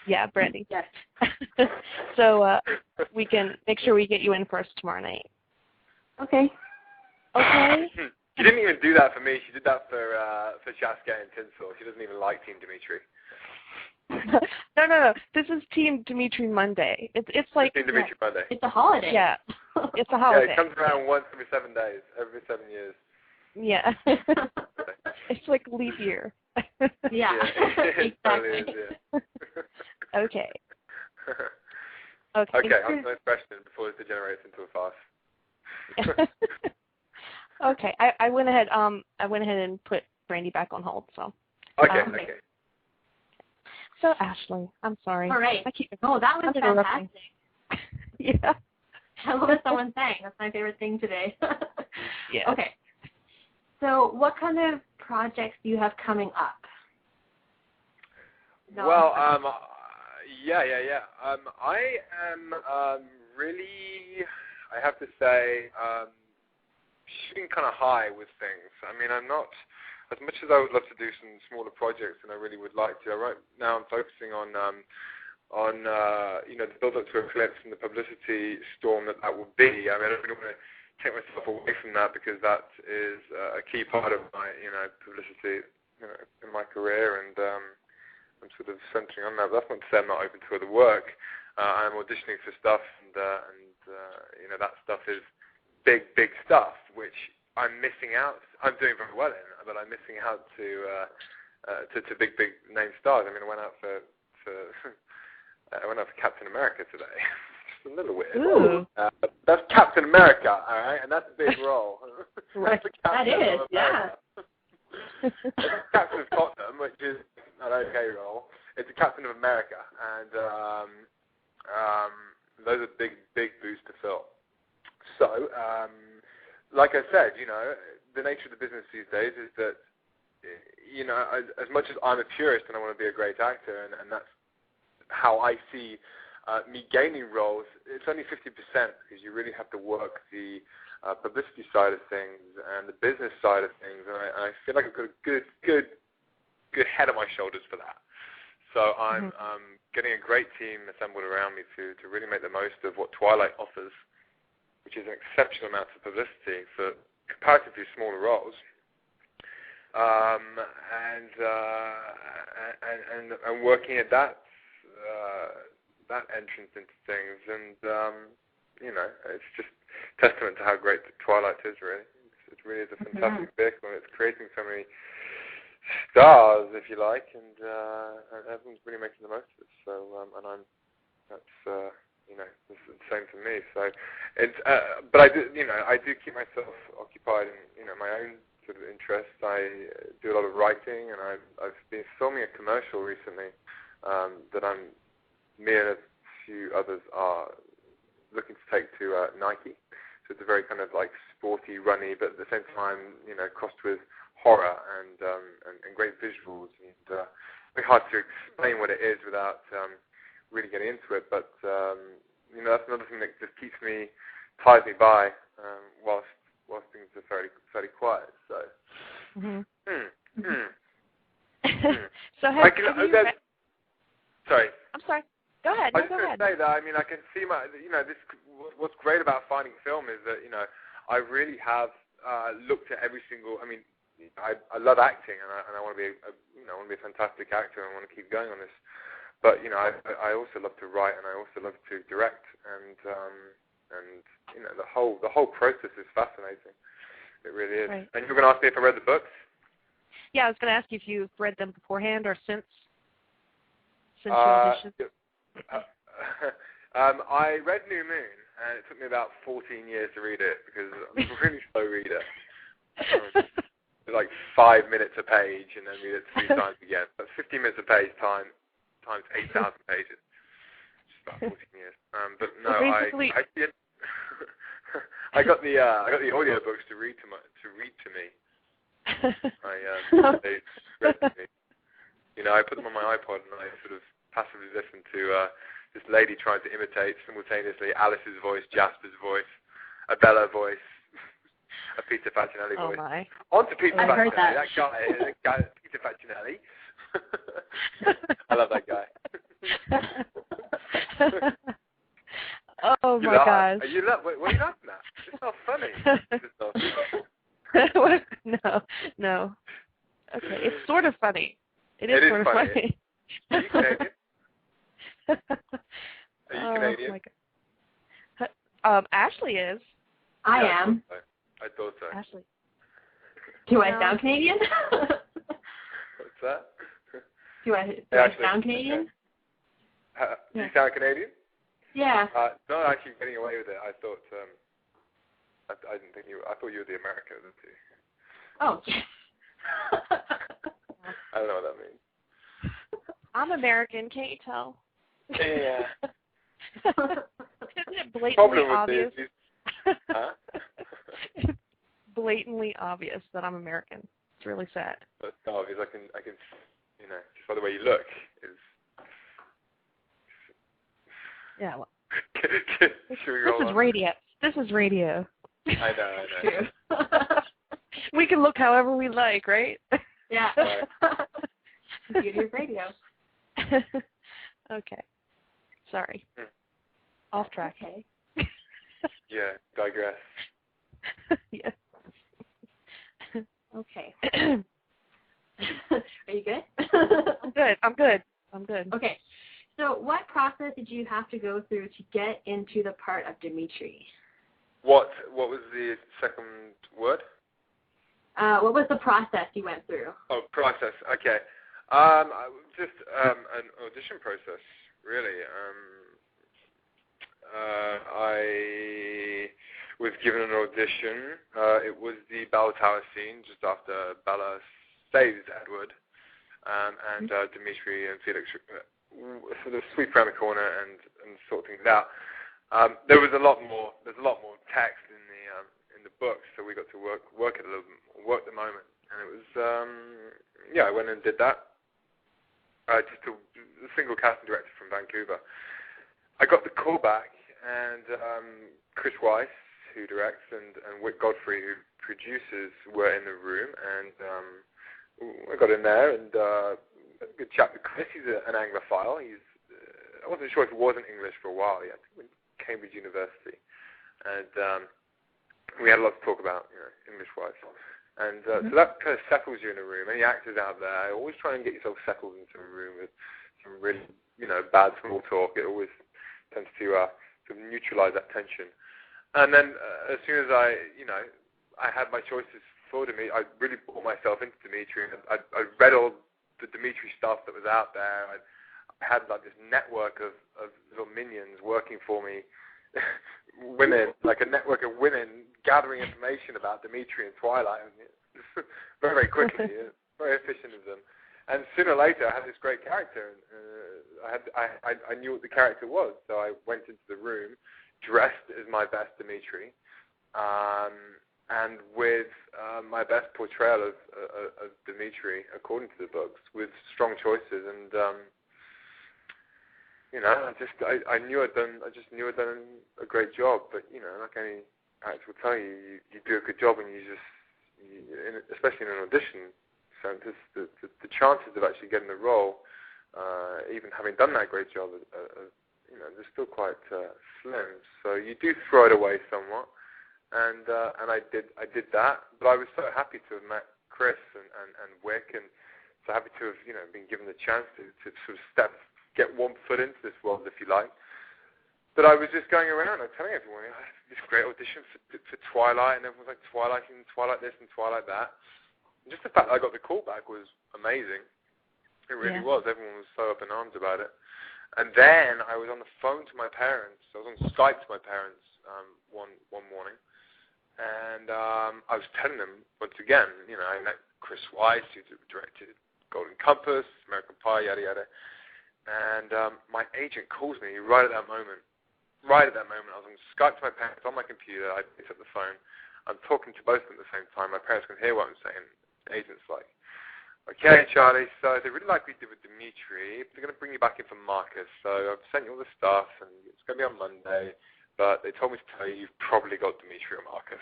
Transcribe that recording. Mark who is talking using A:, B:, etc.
A: Yeah, Brandy.
B: Yes.
A: So we can make sure we get you in first tomorrow night.
B: Okay.
A: Okay.
C: She didn't even do that for me. She did that for Chaska and Tinsel. She doesn't even like Team Demetri.
A: No. This is Team Demetri Monday. It's like
C: Team Demetri Monday.
B: It's a holiday.
A: Yeah, it's a holiday.
C: Yeah, it comes around once every 7 days, every 7 years.
A: Yeah. It's like leap year.
B: Yeah.
C: It totally
B: Exactly.
C: is, yeah.
A: Okay.
C: Okay, on to the next question before it degenerates into a farce.
A: Okay, I went ahead and put Brandy back on hold. So.
C: Okay.
A: So Ashley, I'm sorry.
B: All right. Oh, that was fantastic.
A: Yeah.
B: I love what someone sang. That's my favorite thing today.
A: Yeah.
B: Okay. So, what kind of projects do you have coming up?
C: Well, yeah. I am really, I have to say, shooting kind of high with things. I mean, I'm not, as much as I would love to do some smaller projects, and I really would like to. Right now, I'm focusing on the build up to Eclipse and the publicity storm that will be. I mean, I don't really want to take myself away from that because that is a key part of my, publicity, in my career, and I'm sort of centering on that. But that's not to say I'm not open to other work. I'm auditioning for stuff, and that stuff is big stuff, which I'm missing out. I'm doing very well in, but I'm missing out to big name stars. I mean, I went out for Captain America today. Just a little weird.
A: Ooh.
C: That's Captain America, all right, and that's a big role.
A: Right.
B: That is, yeah.
C: It's Captain of Tottenham, which is an okay role. It's a Captain of America, and those are big boots to fill. So, like I said, the nature of the business these days is that, as much as I'm a purist and I want to be a great actor, and that's how I see me gaining roles, it's only 50% because you really have to work the publicity side of things and the business side of things, and I feel like I've got a good head on my shoulders for that. So I'm getting a great team assembled around me to really make the most of what Twilight offers, which is an exceptional amount of publicity for comparatively smaller roles, and working at that entrance into things, and it's just testament to how great Twilight is. Really, it really is a fantastic vehicle, and it's creating so many stars, if you like, and everyone's really making the most of it. So, it's the same for me. So, it's but I do keep myself occupied in my own sort of interests. I do a lot of writing, and I've been filming a commercial recently that me and a few others are looking to take to Nike. So it's a very kind of like sporty, runny, but at the same time, crossed with horror and great visuals. And very hard to explain what it is without really getting into it. But that's another thing that just ties me by whilst things are fairly quiet. So.
A: So have you read?
C: Sorry.
A: I'm sorry. Go ahead.
C: I was just going to say that, I can see what's great about finding film is that, I really have looked at every single, I love acting, and I want to be a fantastic actor, and I want to keep going on this. But, I also love to write, and I also love to direct, and the whole process is fascinating. It really is. Right. And you were going to ask me if I read the books?
A: Yeah, I was going to ask you if you've read them beforehand or since your audition.
C: I read New Moon, and it took me about 14 years to read it because I'm a really slow reader. Like 5 minutes a page, and then read it 3 times again. That's 15 minutes a page times 8,000 pages. It's about 14 years. But no, I got the audiobooks to read to me. They read to me. I put them on my iPod, and I sort of passively listen to this lady trying to imitate simultaneously Alice's voice, Jasper's voice, a Bella voice, a Peter Facinelli voice.
A: My.
C: On to Peter Facinelli.
B: Heard that.
C: That guy, Peter Facinelli. I love that guy.
A: Oh
C: You
A: my
C: laugh.
A: gosh.
C: Are you what are you laughing at? It's not funny. It's not funny.
A: No. Okay, it's sort of funny. It is sort of
C: funny. Are you Canadian? Are you Canadian?
A: My God. Ashley is.
B: I am.
C: I thought so.
A: Ashley.
B: Do I sound Canadian?
C: What's that?
B: Do I sound Canadian?
C: Okay. Do you sound Canadian?
B: Yeah.
C: Not actually getting away with it. I thought I didn't think you. I thought you were the American too.
B: Oh. Yes.
C: I don't know what that means.
A: I'm American. Can't you tell?
C: Yeah.
A: Isn't it blatantly obvious?
C: Huh?
A: It's blatantly obvious that I'm American. It's really sad.
C: That's obvious. I can, you know, just by the way you look, is.
A: Yeah. Well,
C: this is
A: radio. This is radio.
C: I know.
A: We can look however we like, right?
B: Yeah. Beauty of radio.
A: Okay. Sorry. Off track.
B: Okay.
C: Yeah, digress.
A: Yes.
B: Okay. Are you good?
A: I'm good.
B: Okay. So what process did you have to go through to get into the part of Demetri?
C: What was the second word?
B: What was the process you went through?
C: Oh, process. Okay. Just an audition process, really. I was given an audition. It was the Bella Tower scene just after Bella saves Edward, and Demetri and Felix sort of sweep around the corner and sort things out. There's a lot more text in the book, so we got to work it a little, work the moment, and it was I went and did that. Just a single casting director from Vancouver. I got the call back, and Chris Weiss, who directs, and Wick Godfrey, who produces, were in the room, and I got in there and a good chat with Chris. He's an Anglophile. I wasn't sure if he wasn't English for a while. He went to Cambridge University, and we had a lot to talk about, English-wise. And so that kind of settles you in a room. Any actors out there, always try and get yourself settled into a room with some really, bad small talk. It always tends to sort of neutralize that tension. And then as soon as I had my choices for Demetri, I really brought myself into Demetri. I read all the Demetri stuff that was out there. I had like this network of little minions working for me, women, like a network of women gathering information about Demetri and Twilight very, very quickly. Very efficient of them. And sooner or later, I had this great character. I knew what the character was, so I went into the room dressed as my best Demetri, and with my best portrayal of Demetri, according to the books, with strong choices. And I knew I'd done a great job. But like any actor will tell you, you do a good job, and especially in an audition sense, the chances of actually getting the role, even having done that great job, they're still quite slim. So you do throw it away somewhat, and I did that. But I was so happy to have met Chris and Wick, and so happy to have been given the chance to sort of get one foot into this world, if you like. But I was just going around and telling everyone, I had this great audition for Twilight, and everyone was like, Twilight and Twilight this and Twilight that. And just the fact that I got the call back was amazing. It really was. Everyone was so up in arms about it. And then I was on the phone to my parents. I was on Skype to my parents one morning, and I was telling them once again, I met Chris Weiss, who directed Golden Compass, American Pie, yada yada. And my agent calls me right at that moment. I was on Skype to my parents on my computer. I picked up the phone. I'm talking to both of them at the same time. My parents can hear what I'm saying. The agent's like, okay, Charlie, so they really like what you did with Demetri. They're going to bring you back in for Marcus. So I've sent you all the stuff, and it's going to be on Monday. But they told me to tell you you've probably got Demetri or Marcus.